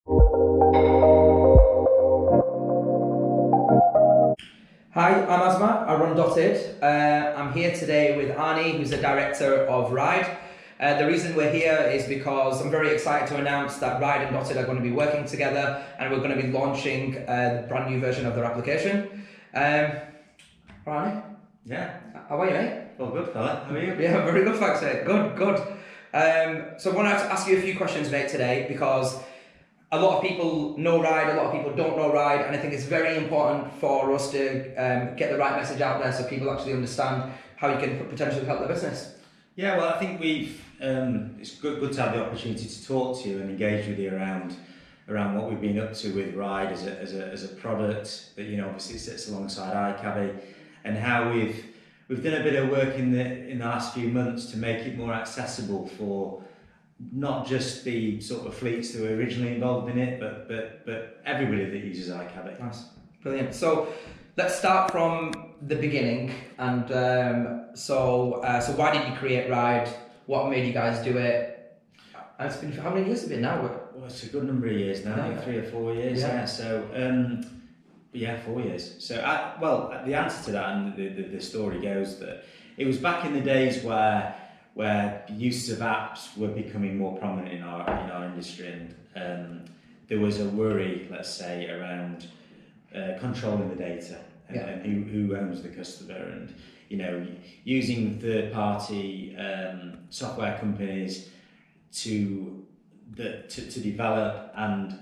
Hi, I'm Asma, I run Dotted. I'm here today with Arnie, who's the director of Ride. The reason we're here is because I'm very excited to announce that Ride and Dotted are going to be working together, and we're going to be launching the brand new version of their application. Arnie? Yeah. How are you, mate? Well, good fella. How are you? Yeah, very good, thanks, mate. Good. So I want to ask you a few questions, mate, today, because a lot of people know Ride, a lot of people don't know Ride, and I think it's very important for us to get the right message out there so people actually understand how you can potentially help their business. Yeah, well, I think it's good to have the opportunity to talk to you and engage with you around what we've been up to with Ride as a product that, you know, obviously sits alongside iCabby, and how we've done a bit of work in the last few months to make it more accessible for not just the sort of fleets that were originally involved in it, but everybody that uses iCabby. Nice, brilliant. So let's start from the beginning. And so why did you create Ride? What made you guys do it? And it's been, how many years has it been now? Well, it's a good number of years now. I think 3 or 4 years. Yeah. So 4 years. So the answer to that, and the story goes that it was back in the days where the use of apps were becoming more prominent in our industry, and there was a worry, let's say, around controlling the data and who owns the customer, and, you know, using third-party software companies to develop and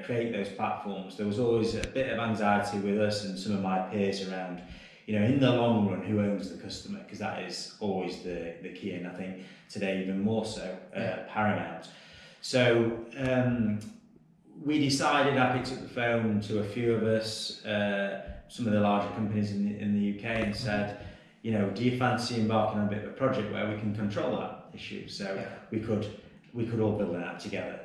create those platforms. There was always a bit of anxiety with us and some of my peers around, you know, in the long run, who owns the customer? Because that is always the key, and I think today even more so, paramount. So we decided, I picked up the phone to a few of us, some of the larger companies in the UK, and said, you know, do you fancy embarking on a bit of a project where we can control that issue? So we could all build an app together,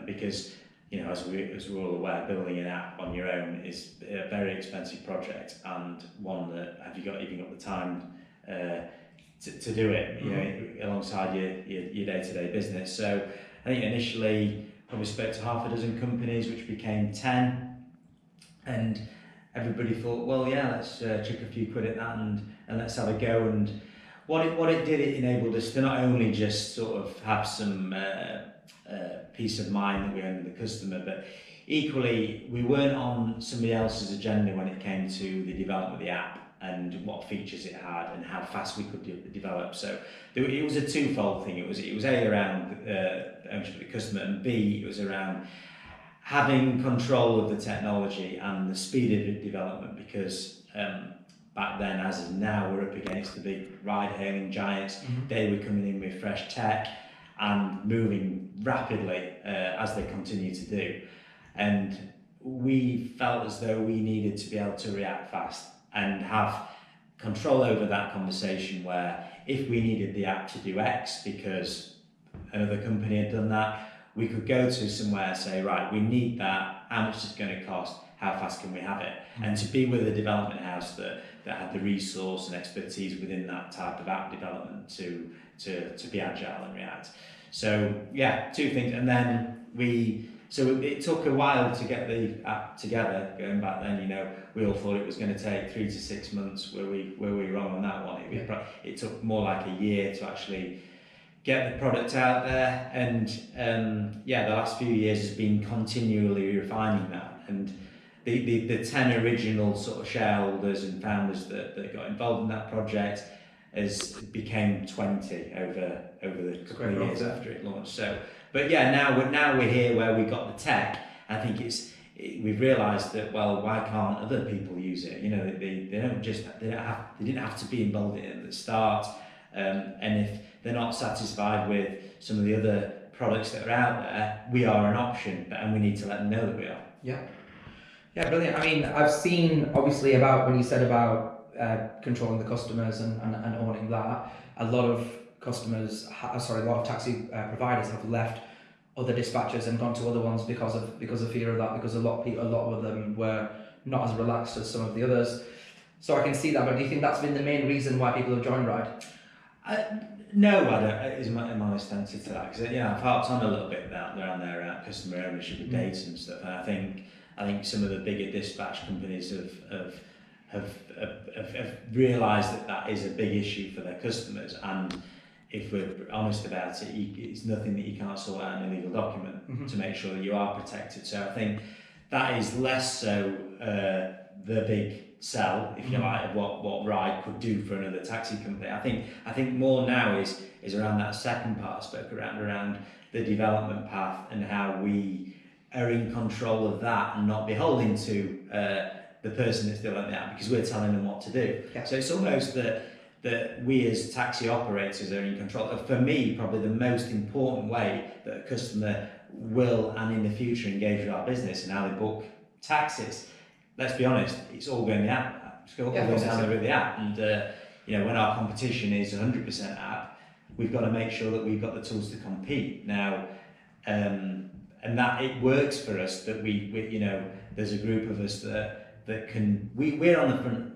because, you know, as we're all aware, building an app on your own is a very expensive project, and one that have you even got the time to do it, you know, alongside your day-to-day business. So I think initially probably spoke to half a dozen companies, which became 10, and everybody thought, well, yeah, let's chuck a few quid at that and let's have a go. And what it did, it enabled us to not only just sort of have some peace of mind that we owned the customer, but equally we weren't on somebody else's agenda when it came to the development of the app and what features it had and how fast we could develop. So it was a twofold thing. It was A, around ownership of the customer, and B, it was around having control of the technology and the speed of the development, because back then, as is now, we're up against the big ride-hailing giants. They were coming in with fresh tech and moving rapidly, as they continue to do. And we felt as though we needed to be able to react fast and have control over that conversation, where if we needed the app to do X because another company had done that, we could go to somewhere and say, right, we need that, how much is it going to cost, how fast can we have it? And to be with a development house that had the resource and expertise within that type of app development to be agile and react. So yeah, two things. And then it took a while to get the app together. Going back then, you know, we all thought it was going to take 3 to 6 months. Were we wrong on that one? It took more like a year to actually get the product out there. And the last few years has been continually refining that. And the 10 original sort of shareholders and founders that got involved in that project became 20 over the couple of years after it launched. So, but yeah, now we're here where we got the tech. I think we've realised that, well, why can't other people use it? You know, they didn't have to be involved in it at the start. And if they're not satisfied with some of the other products that are out there, we are an option, and we need to let them know that we are. Yeah, brilliant. I mean, I've seen, obviously, about when you said about controlling the customers and owning that, a lot of taxi providers have left other dispatchers and gone to other ones because of fear of that, because a lot of them were not as relaxed as some of the others. So I can see that, but do you think that's been the main reason why people have joined Ride? No, I don't. Is my honest answer to that, because I've harped on a little bit about around their customer ownership of data and stuff, and I think some of the bigger dispatch companies have realised that is a big issue for their customers, and if we're honest about it, it's nothing that you can't sort out in a legal document to make sure that you are protected. So I think that is less so the big sell, if you like, of what Ride could do for another taxi company. I think more now is around that second part I spoke around the development path and how we are in control of that and not beholden to the person that's developing the app, because we're telling them what to do. Yeah. So it's almost that we as taxi operators are in control. For me, probably the most important way that a customer will and in the future engage with our business and how they book taxis, let's be honest, it's all going the app. It's all going down the app. And when our competition is 100% app, we've got to make sure that we've got the tools to compete. Now, and that it works for us, that we there's a group of us that can, we're on the front,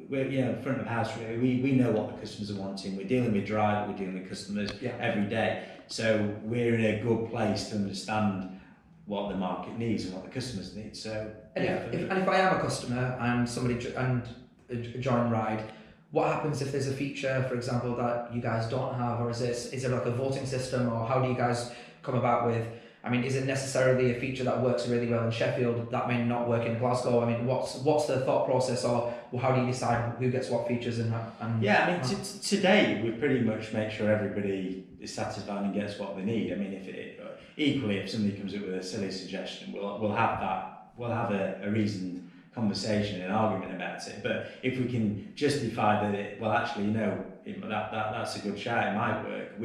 we're front of house really. We know what the customers are wanting. We're dealing with drive, we're dealing with customers every day. So we're in a good place to understand what the market needs and what the customers need. So if I am a customer and somebody join Ride, what happens if there's a feature, for example, that you guys don't have, or is there like a voting system, or how do you guys come about with? I mean, is it necessarily a feature that works really well in Sheffield that may not work in Glasgow? I mean, what's the thought process, or how do you decide who gets what features and today we pretty much make sure everybody is satisfied and gets what they need. I mean, if somebody comes up with a silly suggestion, we'll have a reasoned conversation and argument about it. But if we can justify that that's a good shout, it might work.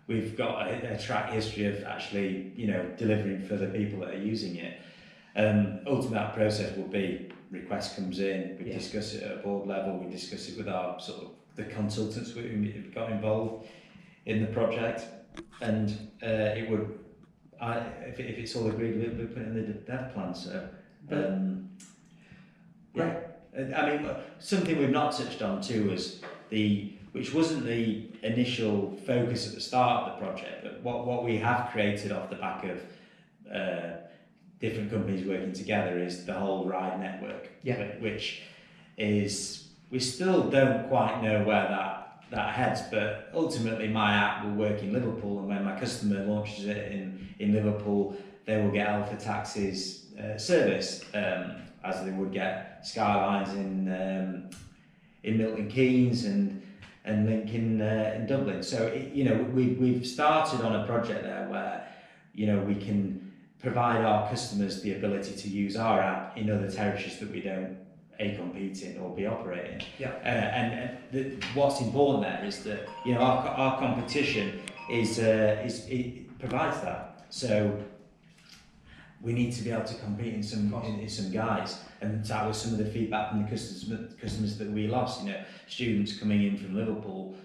We've got a track history of actually, delivering for the people that are using it. Ultimately, that process will be request comes in, we discuss it at a board level, we discuss it with our the consultants who've got involved in the project, and if it's all agreed, we'll put it in the dev plan. So, I mean, something we've not touched on too was which wasn't the initial focus at the start of the project, but what we have created off the back of different companies working together is the whole Ride network, which is, we still don't quite know where that heads, but ultimately my app will work in Liverpool, and when my customer launches it in Liverpool, they will get Alpha Taxi's service, as they would get Skylines in Milton Keynes and Link in Dublin. So we've started on a project there where we can provide our customers the ability to use our app in other territories that we don't compete in or be operating. What's important there is that our competition it provides that. So we need to be able to compete in some guys, and that was some of the feedback from the customers that we lost. Students coming in from Liverpool,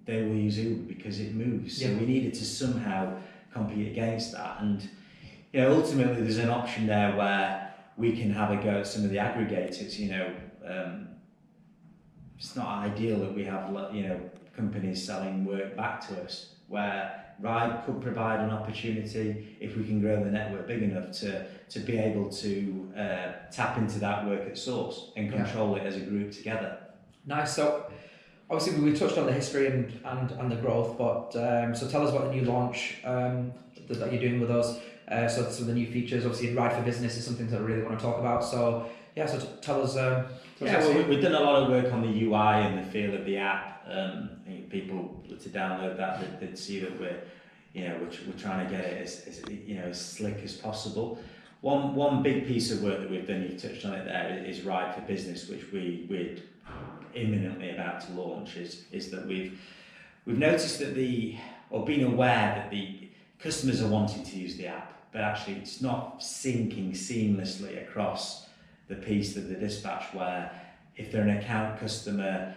they will use Uber because it moves. So we needed to somehow compete against that, and ultimately there's an option there where we can have a go at some of the aggregators. It's not ideal that we have companies selling work back to us, where Ride could provide an opportunity, if we can grow the network big enough, to be able to tap into that work at source and control it as a group together. Nice. So obviously we touched on the history and the growth, but so tell us about the new launch that you're doing with us. So some of the new features, obviously Riide-for-business is something that I really want to talk about. So tell us. We've done a lot of work on the UI and the feel of the app. If people were to download that, they'd see that we're trying to get it as slick as possible. One big piece of work that we've done, you've touched on it there, is Riide-for-business, which we're imminently about to launch. Is that we've noticed that been aware that the customers are wanting to use the app, but actually it's not syncing seamlessly across the piece of the dispatch, where if they're an account customer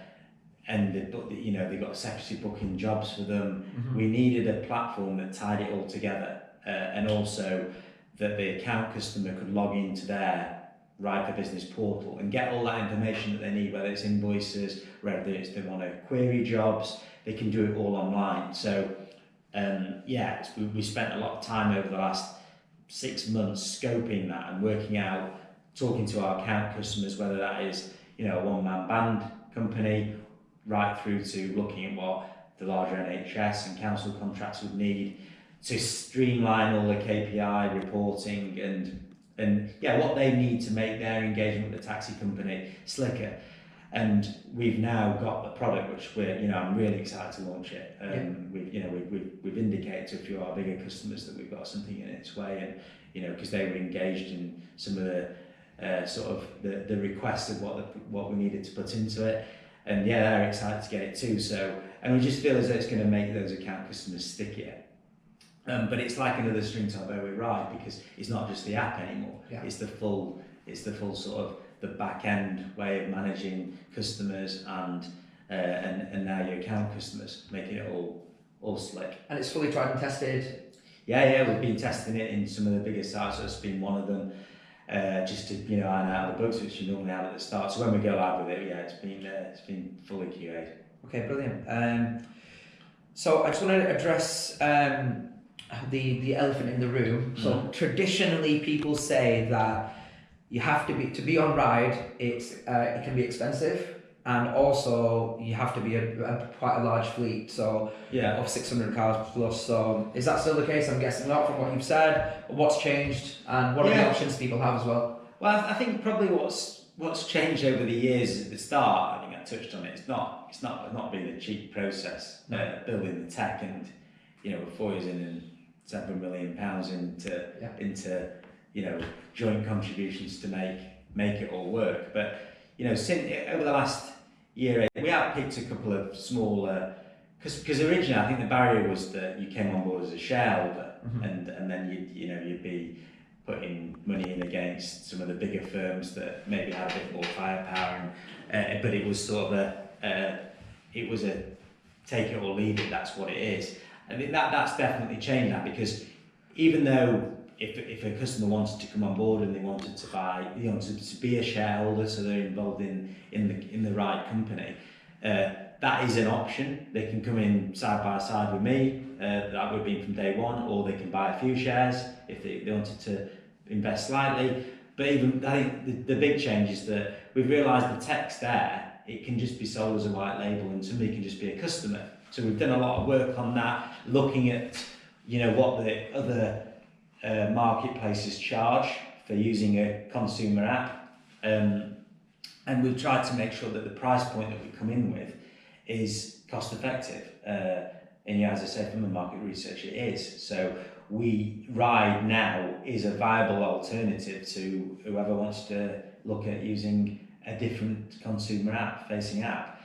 and they've got a secretary booking jobs for them, we needed a platform that tied it all together, and also that the account customer could log into their Riide-for-business portal and get all that information that they need, whether it's invoices, whether it's they want to query jobs, they can do it all online. So we spent a lot of time over the last 6 months scoping that and working out, talking to our account customers, whether that is, you know, a one-man band company, right through to looking at what the larger NHS and council contracts would need to streamline all the KPI reporting and what they need to make their engagement with the taxi company slicker. And we've now got the product, which I'm really excited to launch it. We've indicated to a few of our bigger customers that we've got something in its way, and because they were engaged in some of the the requests of what we needed to put into it, and they're excited to get it too. So, and we just feel as though it's going to make those account customers stickier. But it's like another string to our bow with Riide, because it's not just the app anymore. Yeah. It's the full sort of the back end way of managing customers and now your account customers, making it all slick. And it's fully tried and tested. Yeah, we've been testing it in some of the bigger sites. So it's been one of them, just to iron out the bugs which you normally have at the start. So when we go live with it, it's been fully QA'd. Okay, brilliant. So I just want to address the elephant in the room. So traditionally, people say that you have to be on Riide. It can be expensive, and also you have to be quite a large fleet. So of 600 cars plus. So is that still the case? I'm guessing not from what you've said. What's changed, and what are the options people have as well? Well, I think probably what's changed over the years at the start. I think I touched on it. It's not been a cheap process building the tech, and we're 4 years in and several £1 million into joint contributions to make it all work. But since over the last year, we have picked a couple of smaller, because originally I think the barrier was that you came on board as a shareholder, and then you'd be putting money in against some of the bigger firms that maybe had a bit more firepower, but it was sort of a take it or leave it. That's what it is. I think that's definitely changed now, because even though if a customer wanted to come on board and they wanted to be a shareholder, so they're involved in the right company, that is an option. They can come in side by side with me, that would have been from day one, or they can buy a few shares if they wanted to invest slightly. But even I think the big change is that we've realised the tech's there. It can just be sold as a white label, and somebody can just be a customer. So we've done a lot of work on that, looking at what the other marketplaces charge for using a consumer app, and we've tried to make sure that the price point that we come in with is cost effective. And as I said, from the market research, it is. So Riide now is a viable alternative to whoever wants to look at using a different consumer facing app.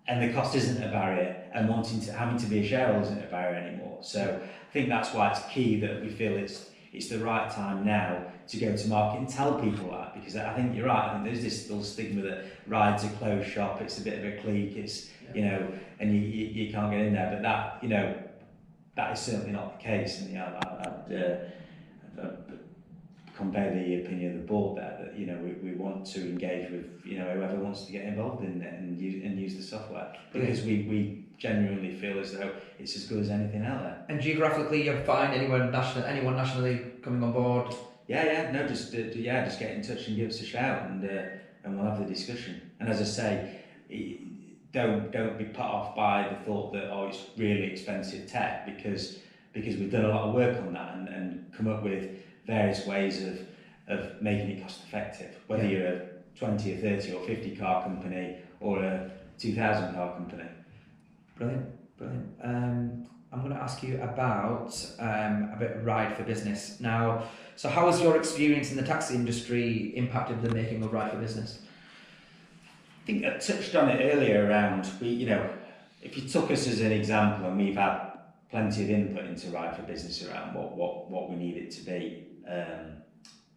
And the cost isn't a barrier, and having to be a shareholder isn't a barrier anymore. So I think that's why it's key that we feel it's the right time now to go to market and tell people that, because I think you're right. I think there's this little stigma that Ride's a closed shop, it's a bit of a clique, it's and you can't get in there. But that is certainly not the case. And I'd convey the opinion of the board there that we want to engage with whoever wants to get involved in it and use the software, because we genuinely feel as though it's as good as anything out there. And geographically, you find anyone nationally coming on board? Just get in touch and give us a shout, and we'll have the discussion. And as I say, don't be put off by the thought that it's really expensive tech, because we've done a lot of work on that and come up with various ways of making it cost effective, whether you're a 20 or 30 or 50 car company or a 2,000 car company. Brilliant. I'm going to ask you about a bit of Riide-for-business. Now, so how has your experience in the taxi industry impacted the making of Riide-for-business? I think I touched on it earlier around, if you took us as an example, and we've had plenty of input into Riide-for-business around what we need it to be,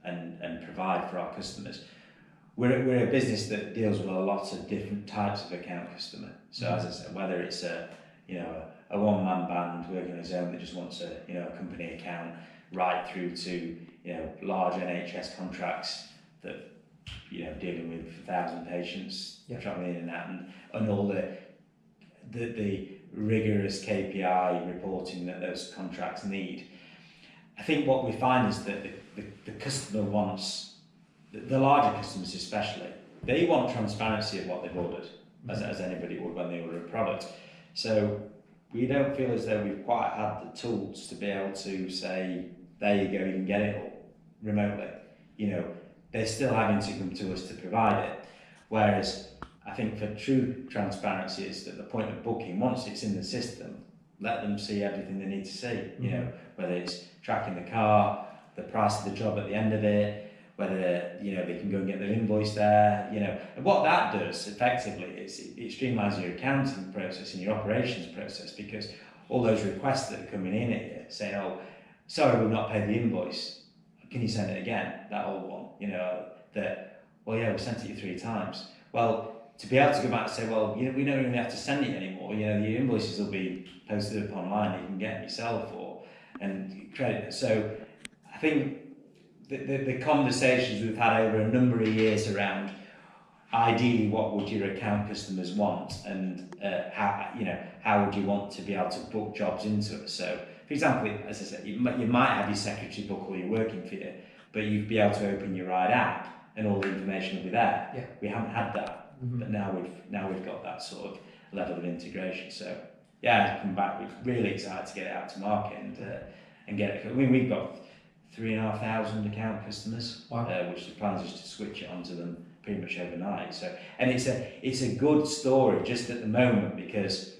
and provide for our customers. We're a business that deals with a lot of different types of account customer. So as I said, whether it's a one-man band working on his own that just wants a company account, right through to large NHS contracts that dealing with 1,000 patients travelling in and out, and all the rigorous KPI reporting that those contracts need. I think what we find is that the customer wants, the larger customers especially, they want transparency of what they've ordered, as anybody would when they order a product. So we don't feel as though we've quite had the tools to be able to say, there you go, you can get it all remotely. They're still having to come to us to provide it. Whereas I think for true transparency is at the point of booking, once it's in the system, let them see everything they need to see. Whether it's tracking the car, the price of the job at the end of it, whether they can go and get their invoice there. And what that does effectively is it streamlines your accounting process and your operations process, because all those requests that are coming in at you saying, oh, sorry, we've not paid the invoice, can you send it again, that old one, we sent it you 3 times. Well, to be able to go back and say, well, we don't even have to send it anymore, your invoices will be posted up online, you can get them yourself and credit. So I think the conversations we've had over a number of years around ideally what would your account customers want, and how would you want to be able to book jobs into it. So for example, as I said, you might have your secretary book all your working for you, but you'd be able to open your Ride app and all the information will be there. Yeah. We haven't had that, but now we've got that sort of level of integration. So I've come back. We're really excited to get it out to market and get it. I mean, we've got 3,500 account customers, wow. Which the plan is to switch it onto them pretty much overnight. So, and it's a good story just at the moment, because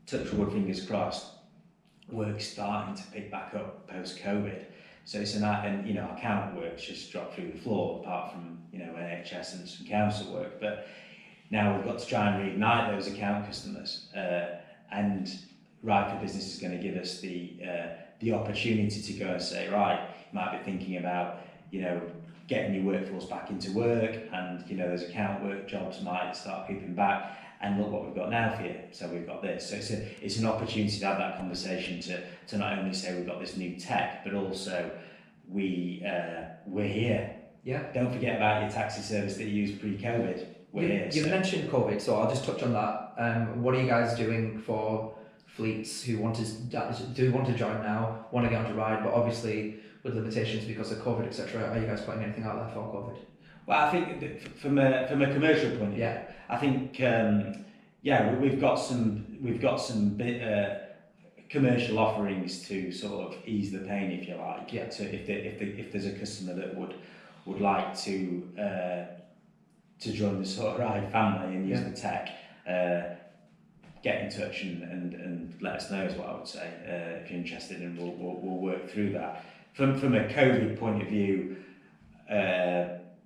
touch wood, fingers crossed, work's starting to pick back up post COVID. So it's account work's just dropped through the floor, apart from NHS and some council work. But now we've got to try and reignite those account customers, and Riide-for-business is going to give us the opportunity to go and say, right, you might be thinking about getting your workforce back into work, and those account work jobs might start creeping back, and look what we've got now for you. So we've got this. So it's an opportunity to have that conversation to not only say we've got this new tech, but also we're here. Yeah. Don't forget about your taxi service that you used pre-COVID. We're here. You mentioned COVID, so I'll just touch on that. What are you guys doing for fleets who want to join now, want to get onto Ride, but obviously with limitations because of COVID, etc. Are you guys putting anything out there for COVID? Well, I think that from a commercial point of view, I think we've got some commercial offerings to sort of ease the pain, if you like. Yeah. So if there's a customer that would like to join the sort of Ride family and use the tech, get in touch and let us know is what I would say, if you're interested, and we'll work through that. From a COVID point of view,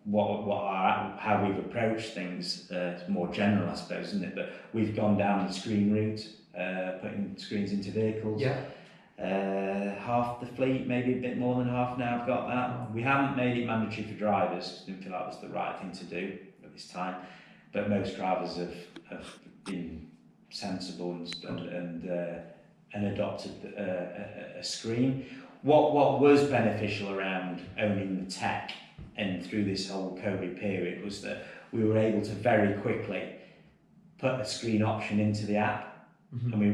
how we've approached things, it's more general, I suppose, isn't it? But we've gone down the screen route, putting screens into vehicles. Yeah. Half the fleet, maybe a bit more than half now, have got that. We haven't made it mandatory for drivers, because we didn't feel that was the right thing to do at this time. But most drivers have been sensible and adopted a screen. What was beneficial around owning the tech and through this whole COVID period was that we were able to very quickly put a screen option into the app. And we,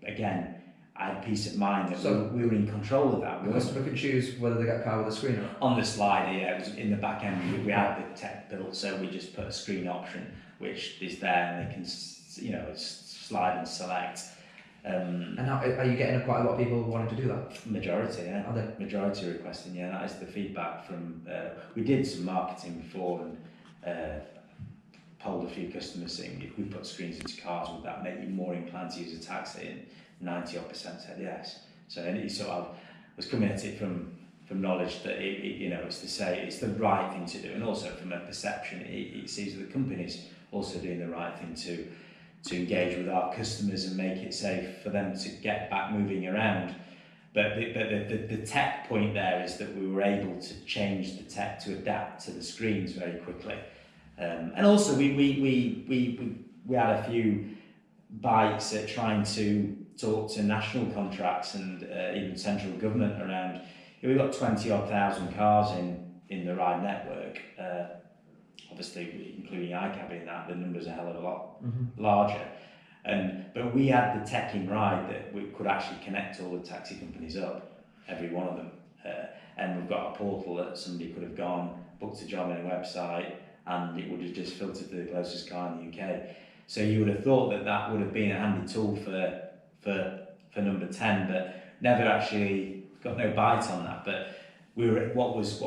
again, I had peace of mind that we were in control of that. The customer could choose whether they get a car with a screen or not. On the slider, it was in the back end. We had the tech built, so we just put a screen option, which is there, and they can, slide and select. And how, are you getting quite a lot of people wanting to do that? Majority, yeah. Are they? Majority requesting, yeah. That is the feedback from. We did some marketing before and polled a few customers saying, if we put screens into cars, would that make you more inclined to use a taxi? And 90% said yes. So, and it sort of was coming at it from knowledge that it's to say it's the right thing to do, and also from a perception, it sees the companies also doing the right thing to engage with our customers and make it safe for them to get back moving around. But the tech point there is that we were able to change the tech to adapt to the screens very quickly, and also we had a few bites at trying to talk to national contracts and even central government around. We've got 20-odd thousand cars in the Ride network. Obviously, including iCab in that, the number's a hell of a lot larger. But we had the tech in Ride that we could actually connect all the taxi companies up, every one of them. And we've got a portal that somebody could have gone, booked a job in a website, and it would have just filtered to the closest car in the UK. So you would have thought that would have been a handy tool for number 10, but never actually got no bite on that. But what was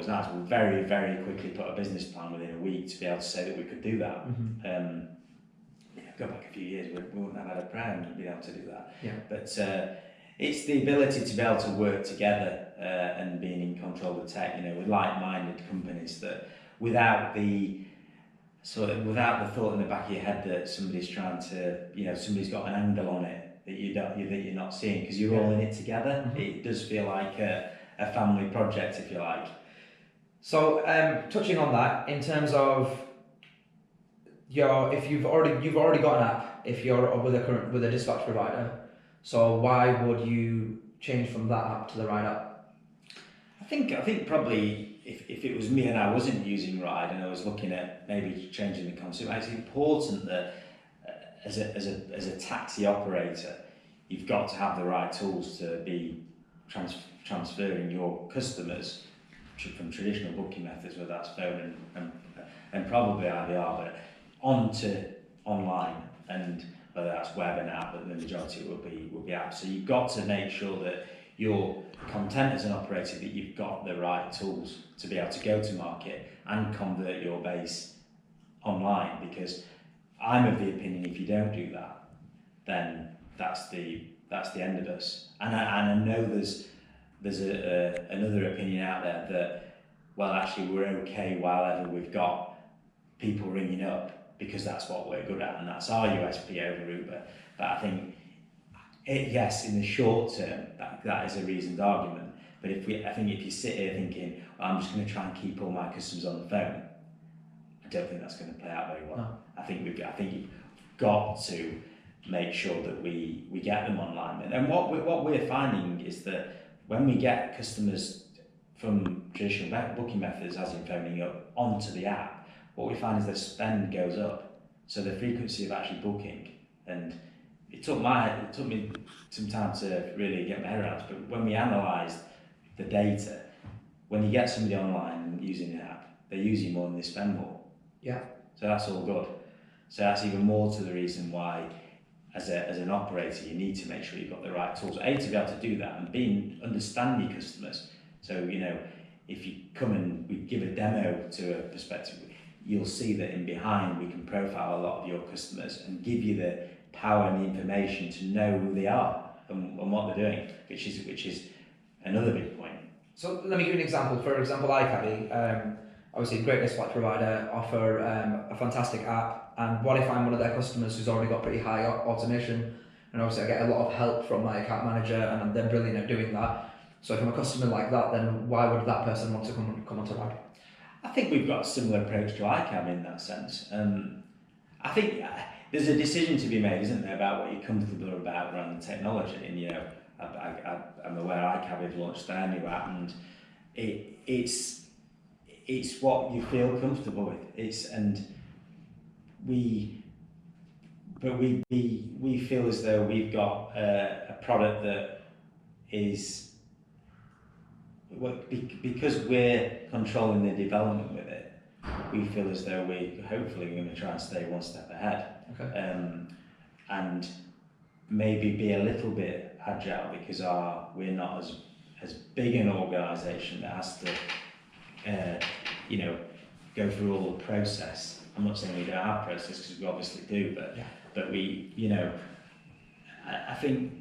nice, we very, very quickly put a business plan within a week to be able to say that we could do that. Go back a few years, we wouldn't have had a brand to be able to do that. Yeah. But it's the ability to be able to work together and being in control of tech, with like-minded companies, that without the thought in the back of your head that somebody's trying to, somebody's got an angle on it that you're not seeing, because you're all in it together. It does feel like a family project, if you like. So touching on that, in terms of if you've already got an app, if you're with a dispatch provider, so why would you change from that app to the Ride app? I think probably if it was me and I wasn't using Ride and I was looking at maybe changing the concept, it's important that as a taxi operator, you've got to have the right tools to be transferring your customers from traditional booking methods, whether that's phone and probably IVR, but onto online, and whether that's web and app, but the majority will be app. So you've got to make sure that you're content as an operator, that you've got the right tools to be able to go to market and convert your base online, because I'm of the opinion if you don't do that, then that's the end of us. And I know there's another opinion out there that, well, actually we're okay while ever we've got people ringing up, because that's what we're good at and that's our USP over Uber. But I think, yes, in the short term, that is a reasoned argument. But if you sit here thinking, well, I'm just going to try and keep all my customers on the phone, I don't think that's going to play out very well. No. I think you've got to make sure that we get them online. And what we're finding is that when we get customers from traditional booking methods, as in phoning up, onto the app, what we find is their spend goes up. So the frequency of actually booking, and it took me some time to really get my head around it, but when we analysed the data, when you get somebody online and using the app, they use you more than they spend more. Yeah. So that's all good. So that's even more to the reason why, as an operator, you need to make sure you've got the right tools. A, to be able to do that, and B, understand your customers. So, if you come and we give a demo to a prospective, you'll see that in behind we can profile a lot of your customers and give you the power and the information to know who they are and what they're doing, which is another big point. So let me give you an example. For example, iCabby, obviously a great dispatch provider, offer a fantastic app, and what if I'm one of their customers who's already got pretty high automation, and obviously I get a lot of help from my account manager and they're brilliant at doing that. So if I'm a customer like that, then why would that person want to come onto Ride? I think we've got a similar approach to iCab in that sense. I think there's a decision to be made, isn't there, about what you're comfortable about around the technology. And I'm aware iCab have launched their new app, and it's what you feel comfortable with. We feel as though we've got a product that is, because we're controlling the development with it, we feel as though we're hopefully going to try and stay one step ahead. Okay. And maybe be a little bit agile, because we're not as big an organisation that has to go through all the process. I'm not saying we don't have process, because we obviously do, but we, I think,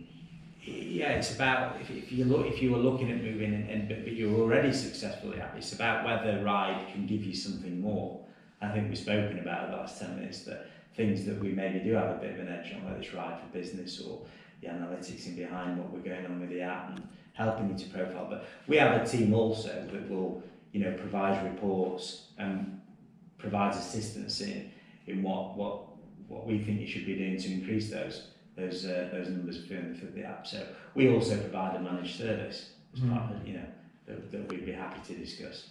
yeah, it's about if you were looking at moving but you're already successfully at it, it's about whether Ride can give you something more. I think we've spoken about in the last 10 minutes that things that we maybe do have a bit of an edge on, whether it's Riide-for-business or the analytics in behind what we're going on with the app and helping you to profile. But we have a team also that will, provide reports and provides assistance in what we think you should be doing to increase those those numbers for the app. So we also provide a managed service as part of, that we'd be happy to discuss.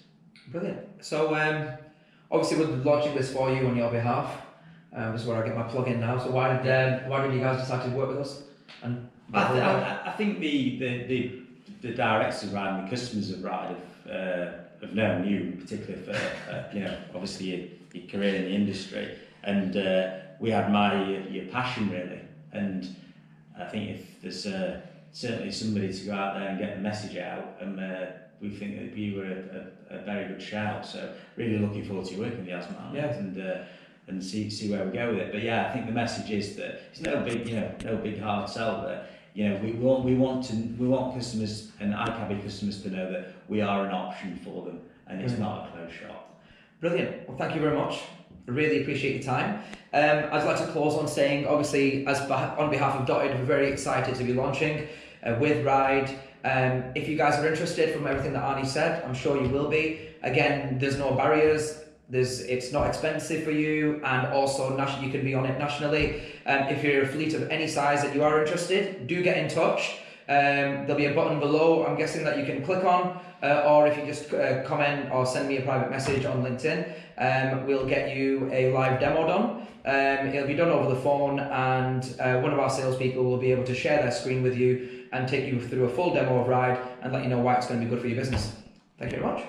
Brilliant. So obviously we're launching this for you on your behalf. This is where I get my plug in now. So why did you guys decide to work with us? And I think the directors of Ride and the customers of Ride have known you, particularly for obviously your career in the industry, and we admire your passion really. And I think if there's certainly somebody to go out there and get the message out, and we think that you were a very good shout. So really looking forward to working with you, Asma, and see where we go with it. But yeah, I think the message is that it's no big hard sell. That we want customers and iCabby customers to know that we are an option for them, and it's not a closed shop. Brilliant. Well, thank you very much. I really appreciate your time. I'd like to close on saying, obviously, on behalf of Dotted, we're very excited to be launching with Ride. If you guys are interested from everything that Arnie said, I'm sure you will be. Again, there's no barriers. It's not expensive for you, and also you can be on it nationally. If you're a fleet of any size that you are interested, do get in touch. There'll be a button below, I'm guessing, that you can click on, or if you just comment or send me a private message on LinkedIn, we'll get you a live demo done. It'll be done over the phone, and one of our salespeople will be able to share their screen with you and take you through a full demo of Ride and let you know why it's going to be good for your business. Thank you very much.